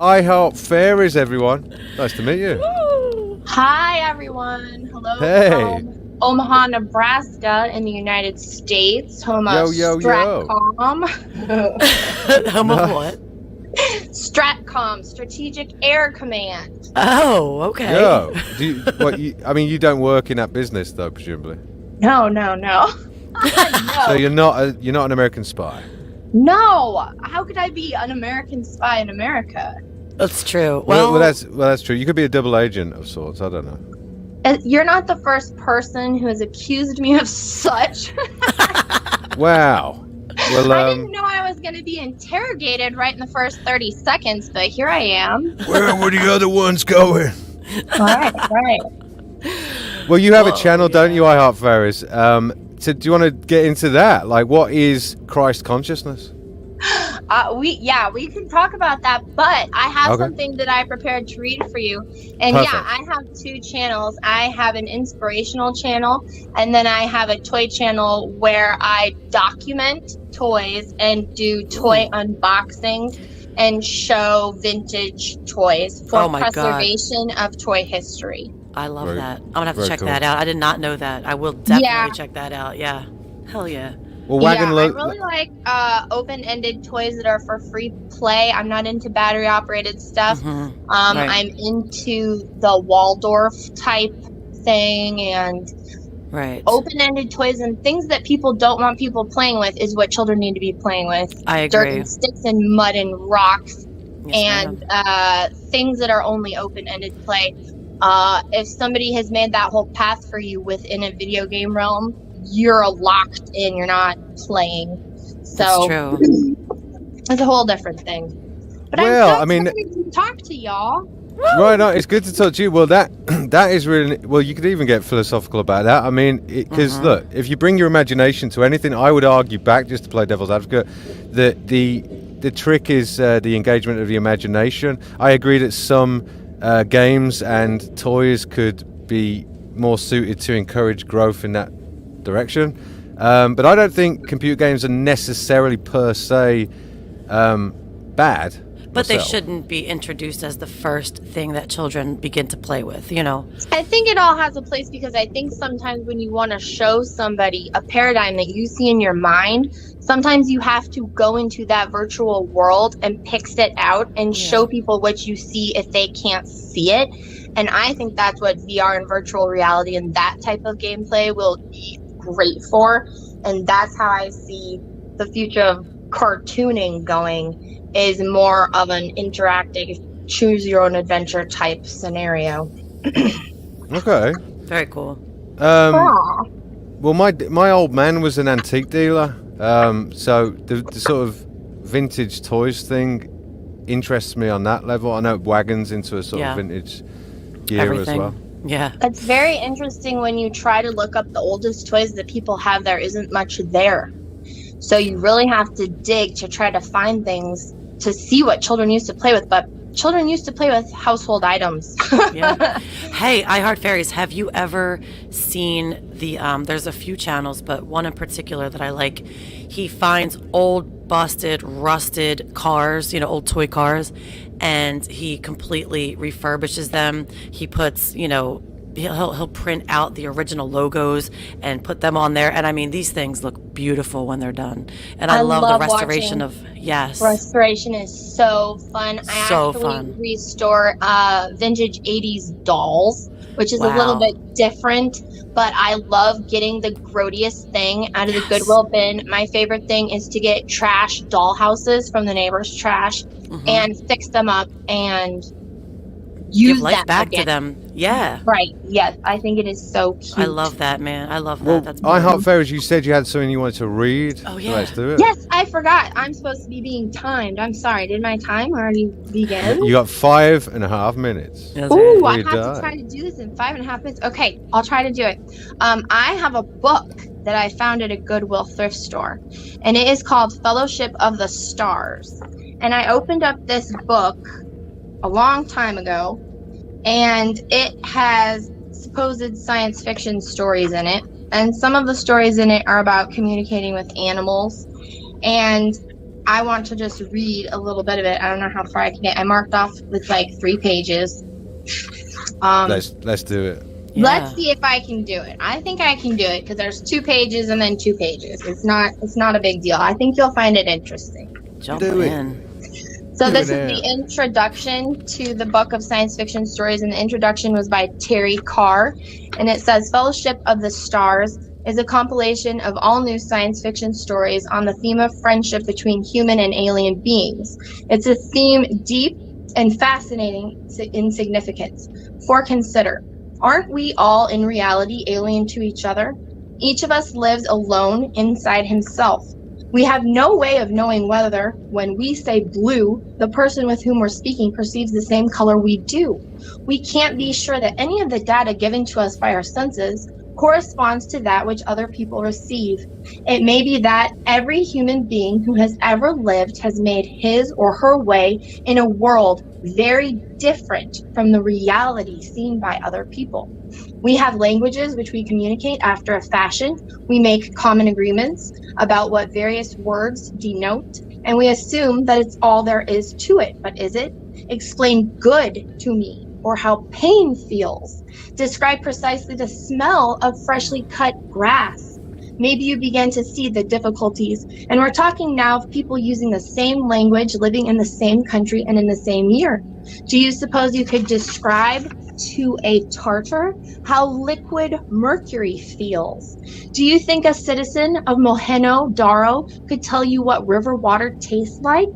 I heart fairies, everyone. Nice to meet you. Woo! Hi, everyone. Hello Hey. from Omaha, Nebraska, in the United States, home Yo, of yo, yo. Stratcom. Home of what? Stratcom, Strategic Air Command. Oh, okay. Yo. You don't work in that business, though, presumably. No. No. So you're not an American spy. No. How could I be an American spy in America? That's true. Well, that's true. You could be a double agent of sorts. I don't know. You're not the first person who has accused me of such. Wow. Well, I didn't know I was going to be interrogated right in the first 30 seconds, but here I am. Where were the other ones going? Right. Well, you have a channel, don't you, I Heart Fairies? So do you want to get into that? Like, what is Christ consciousness? We can talk about that, but I have something that I prepared to read for you. And Perfect. yeah, I have two channels. I have an inspirational channel, and then I have a toy channel where I document toys and do toy unboxings and show vintage toys for preservation of toy history. I love that. I'm gonna have to check that out. I did not know that. I will definitely check that out. Yeah. Hell yeah. Well, I really like open-ended toys that are for free play. I'm not into battery-operated stuff. Mm-hmm. I'm into the Waldorf type thing, and open-ended toys and things that people don't want people playing with is what children need to be playing with. I agree. Dirt and sticks and mud and rocks, and things that are only open-ended play. If somebody has made that whole path for you within a video game realm, you're locked in, you're not playing. So that's true. It's a whole different thing. But I'm excited to talk to y'all. Right, no, it's good to talk to you. Well, that is really, well, you could even get philosophical about that. I mean, because look, if you bring your imagination to anything, I would argue back, just to play devil's advocate, that the trick is the engagement of the imagination. I agree that some games and toys could be more suited to encourage growth in that direction, but I don't think computer games are necessarily per se bad. But they shouldn't be introduced as the first thing that children begin to play with, you know? I think it all has a place, because I think sometimes when you want to show somebody a paradigm that you see in your mind, sometimes you have to go into that virtual world and pix it out and show people what you see if they can't see it. And I think that's what VR and virtual reality and that type of gameplay will be great for. And that's how I see the future of cartooning going, is more of an interactive choose your own adventure type scenario. Okay. Very cool. Well, my old man was an antique dealer, so the sort of vintage toys thing interests me on that level. I know wagons into a sort of vintage gear as well. Yeah. It's very interesting when you try to look up the oldest toys that people have. There isn't much there. So you really have to dig to try to find things to see what children used to play with. But children used to play with household items. Hey, I Heart Fairies, have you ever seen the, there's a few channels, but one in particular that I like. He finds old, busted, rusted cars, old toy cars, and he completely refurbishes them. He puts, he'll print out the original logos and put them on there. And I mean, these things look beautiful when they're done. And I love the restoration of, restoration is so fun. I actually restore vintage 80s dolls, which is a little bit different, but I love getting the grodiest thing out of the Goodwill bin. My favorite thing is to get trash doll houses from the neighbor's trash and fix them up and use give life that back again. to them. Yeah. Right. Yes. I think it is so cute. I love that, man. I love that. Well, That's I Heart Fairies, you said you had something you wanted to read. Oh, yeah. So let's do it. Yes, I forgot. I'm supposed to be being timed. I'm sorry. Did my time already begin? You got 5.5 minutes. Ooh, I have to try to do this in 5.5 minutes. Okay, I'll try to do it. I have a book that I found at a Goodwill thrift store, and it is called Fellowship of the Stars. And I opened up this book a long time ago, and it has supposed science fiction stories in it, and some of the stories in it are about communicating with animals. And I want to just read a little bit of it. I don't know how far I can get. I marked off with like 3 pages. Let's do it. Yeah. Let's see if I can do it. I think I can do it because there's 2 pages and then 2 pages. It's not a big deal. I think you'll find it interesting. Jump Do it. in. So Do this it is now. the introduction to the book of science fiction stories, and the introduction was by Terry Carr, and it says Fellowship of the Stars is a compilation of all new science fiction stories on the theme of friendship between human and alien beings. It's a theme deep and fascinating in significance. For consider, aren't we all in reality alien to each other? Each of us lives alone inside himself. We have no way of knowing whether, when we say blue, the person with whom we're speaking perceives the same color we do. We can't be sure that any of the data given to us by our senses corresponds to that which other people receive. It may be that every human being who has ever lived has made his or her way in a world very different from the reality seen by other people. We have languages which we communicate after a fashion. We make common agreements about what various words denote, and we assume that it's all there is to it. But is it? Explain good to me, or how pain feels. Describe precisely the smell of freshly cut grass. Maybe you begin to see the difficulties. And we're talking now of people using the same language, living in the same country, and in the same year. Do you suppose you could describe to a Tartar how liquid mercury feels? Do you think a citizen of Mohenjo-Daro could tell you what river water tastes like?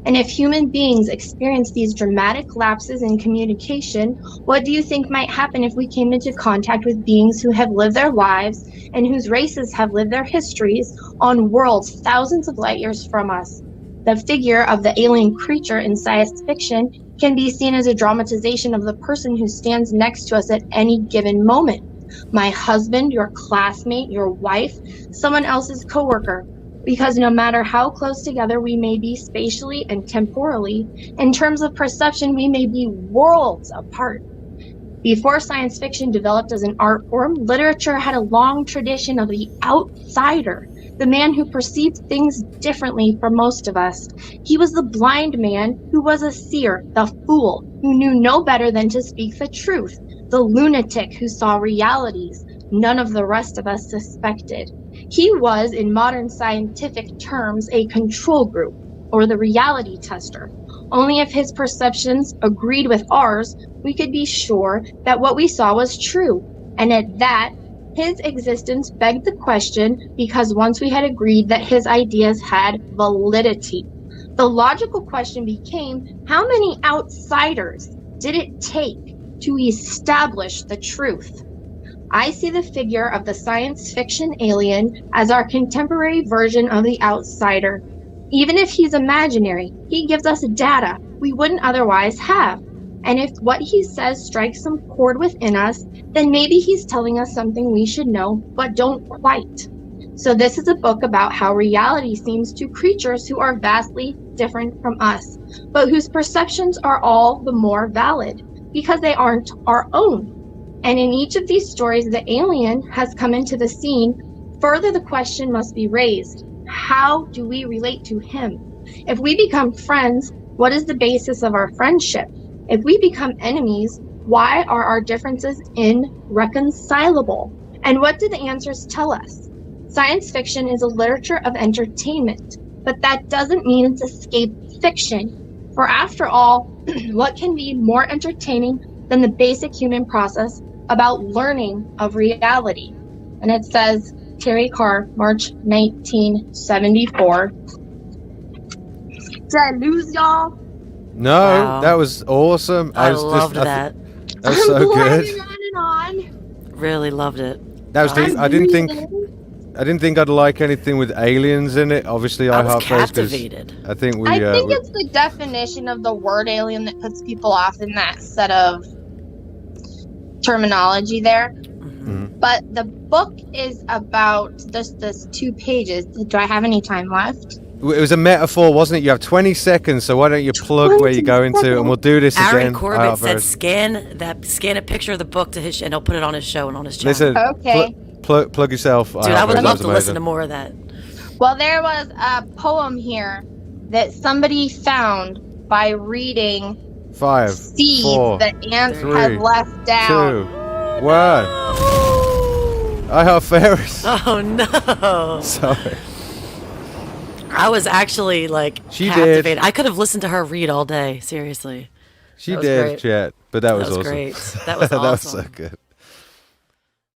And if human beings experience these dramatic lapses in communication, what do you think might happen if we came into contact with beings who have lived their lives and whose races have lived their histories on worlds thousands of light years from us? The figure of the alien creature in science fiction can be seen as a dramatization of the person who stands next to us at any given moment. My husband, your classmate, your wife, someone else's coworker. Because no matter how close together we may be spatially and temporally, in terms of perception, we may be worlds apart. Before science fiction developed as an art form, literature had a long tradition of the outsider, the man who perceived things differently from most of us. He was the blind man who was a seer, the fool who knew no better than to speak the truth, the lunatic who saw realities none of the rest of us suspected. He was, in modern scientific terms, a control group, or the reality tester. Only if his perceptions agreed with ours, we could be sure that what we saw was true. And at that, his existence begged the question, because once we had agreed that his ideas had validity. The logical question became, how many outsiders did it take to establish the truth? I see the figure of the science fiction alien as our contemporary version of the outsider. Even if he's imaginary, he gives us data we wouldn't otherwise have. And if what he says strikes some chord within us, then maybe he's telling us something we should know, but don't quite. So this is a book about how reality seems to creatures who are vastly different from us, but whose perceptions are all the more valid, because they aren't our own. And in each of these stories, the alien has come into the scene. Further, the question must be raised. How do we relate to him? If we become friends, what is the basis of our friendship? If we become enemies, why are our differences irreconcilable? And what do the answers tell us? Science fiction is a literature of entertainment, but that doesn't mean it's escape fiction. For after all, what can be more entertaining than the basic human process about learning of reality? And it says, Terry Carr, March 1974. Did I lose y'all? No, Wow. that was awesome. I loved that. That was so good. On and on. Really loved it. That was Wow. deep. I didn't think I'd like anything with aliens in it. Obviously, I was iHeartFairies, 'cause captivated. I think we. I think it's the definition of the word alien that puts people off in that set of terminology there. Mhm. But the book is about this 2 pages. Do I have any time left? It was a metaphor, wasn't it? You have 20 seconds, so why don't you plug where you're going to, and we'll do this Aaron again. Corbett said iHeartFairies. scan a picture of the book to his and he'll put it on his show and on his channel. Listen, Okay. plug yourself. Dude, I would iHeartFairies, that love was to listen to amazing. more of that. Well, there was a poem here that somebody found by reading 5, seeds 4, that ants 3, had left down. 2, 1. iHeartFairies. Oh no! Sorry. I was actually like She captivated. did. I could have listened to her read all day. Seriously. She That was did, great. Jet, but that was That was awesome. great. That was That was awesome. so good.